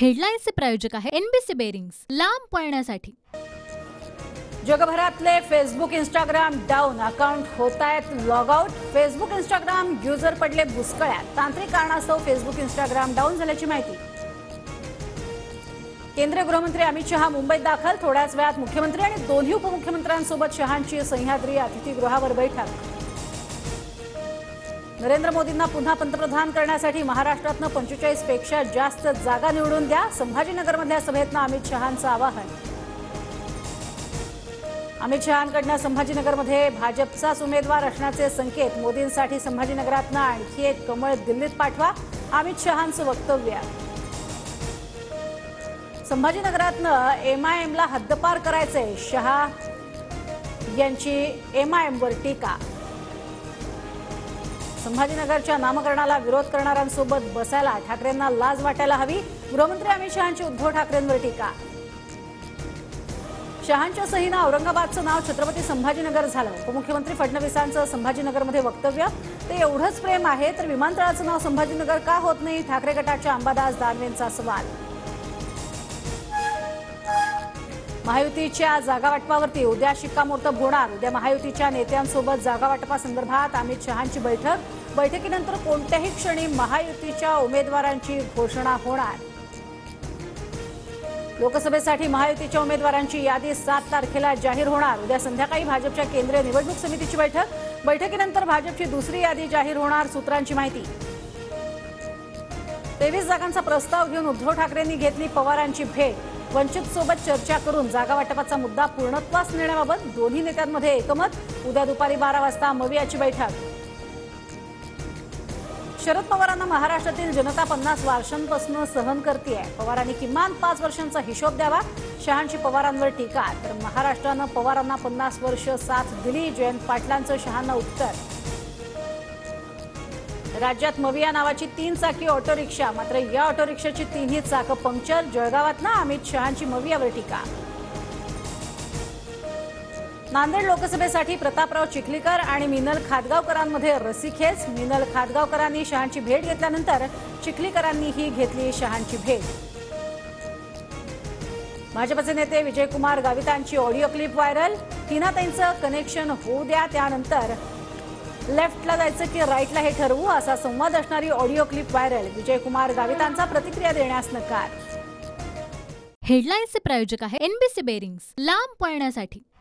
हेडलाईन्सचे प्रायोजक आहे NBC bearings, लांब पळण्यासाठी। जगभरातले फेसबुक इंस्टाग्राम डाऊन, अकाउंट होतायत log out. Facebook Instagram user पडले बुचकळ्यात। तांत्रिक कारणास्तव फेसबुक इंस्टाग्राम डाऊन झाल्याची माहिती। केंद्रीय गृहमंत्री अमित शहा मुंबईत दाखल। थोड्याच वेळात मुख्यमंत्री आणि दोन्ही उपमुख्यमंत्र्यांसोबत शहांची सह्याद्री अतिथीगृहावर बैठक। नरेंद्र मोदींना पुन्हा पंतप्रधान करण्यासाठी महाराष्ट्रातनं 45 पेक्षा जास्त जागा निवडून द्या। संभाजीनगरमधल्या सभेतनं अमित शहांचं आवाहन। अमित शहांकडनं संभाजीनगरमध्ये भाजपचाच उमेदवार असण्याचे संकेत। मोदींसाठी संभाजीनगरातनं आणखी एक कमळ दिल्लीत पाठवा, अमित शहांचं वक्तव्य। संभाजीनगरातनं एमआयएमला हद्दपार करायचंय, शहा यांची एमआयएमवर टीका। संभाजीनगरच्या नामकरणाला विरोध करणाऱ्यांसोबत बसायला ठाकरेंना लाज वाटायला हवी, गृहमंत्री अमित शहांची उद्धव ठाकरेंवर टीका। शहांच्या सहीनं औरंगाबादचं नाव छत्रपती संभाजीनगर झालं। उपमुख्यमंत्री फडणवीसांचं संभाजीनगरमध्ये वक्तव्य। ते एवढंच प्रेम आहे तर विमानतळाचं नाव संभाजीनगर का होत नाही, ठाकरे गटाच्या अंबादास दानवेंचा सवाल। महायुतीच्या जागा वाटपावरती उद्या शिक्कामोर्तब होणार। उद्या महायुतीच्या नेत्यांसोबत जागा वाटपासंदर्भात अमित शहांची बैठक। बैठकीनंतर कोणत्याही क्षणी महायुतीच्या उमेदवारांची घोषणा होणार। लोकसभेसाठी महायुतीच्या उमेदवारांची यादी 7 तारखेला जाहीर होणार। उद्या संध्याकाळी भाजपच्या केंद्रीय निवडणूक समितीची बैठक। बैठकीनंतर भाजपची दुसरी यादी जाहीर होणार, सूत्रांची माहिती। 23 जागांचा प्रस्ताव घेऊन उद्धव ठाकरेंनी घेतली पवारांची भेट। वंचित सोबत चर्चा करून जागा वाटपाचा मुद्दा पूर्णत्वास नेण्याबाबत दोन्ही नेत्यांमध्ये एकमत। उद्या दुपारी 12 वाजता मवियाची बैठक। शरद पवारांना महाराष्ट्रातील जनता 50 वर्षांपासून सहन करतेय। पवारांनी किमान 5 वर्षांचा हिशोब द्यावा, शहांची पवारांवर टीका। तर महाराष्ट्रानं पवारांना 50 वर्ष साथ दिली, जयंत पाटलांचं शहांना उत्तर। राज्यात मविया नावाची 3 चाकी ऑटो रिक्षा, मात्र या ऑटो रिक्षाची 3ही चाकं पंक्चर। जळगावातनं अमित शहांची मवियावर टीका। नांदेड लोकसभेसाठी प्रतापराव चिखलीकर आणि मिनल खादगावकरांमध्ये रस्सीखेच। मिनल खादगावकरांनी शहांची भेट घेतल्यानंतर चिखलीकरांनीही घेतली शहांची भेट। भाजपचे नेते विजयकुमार गावितांची ऑडिओ क्लिप व्हायरल। टीनाताईंचं कनेक्शन होऊ द्या, त्यानंतर लेफ्टला जायचं की राईटला हे ठरवू, असा संवाद असणारी ऑडिओ क्लिप व्हायरल। विजयकुमार गावितांचा प्रतिक्रिया देण्यास नकार। हेडलाईन्सचे प्रायोजक आहे एनबीसी बेरिंग्स, लांब पळण्यासाठी।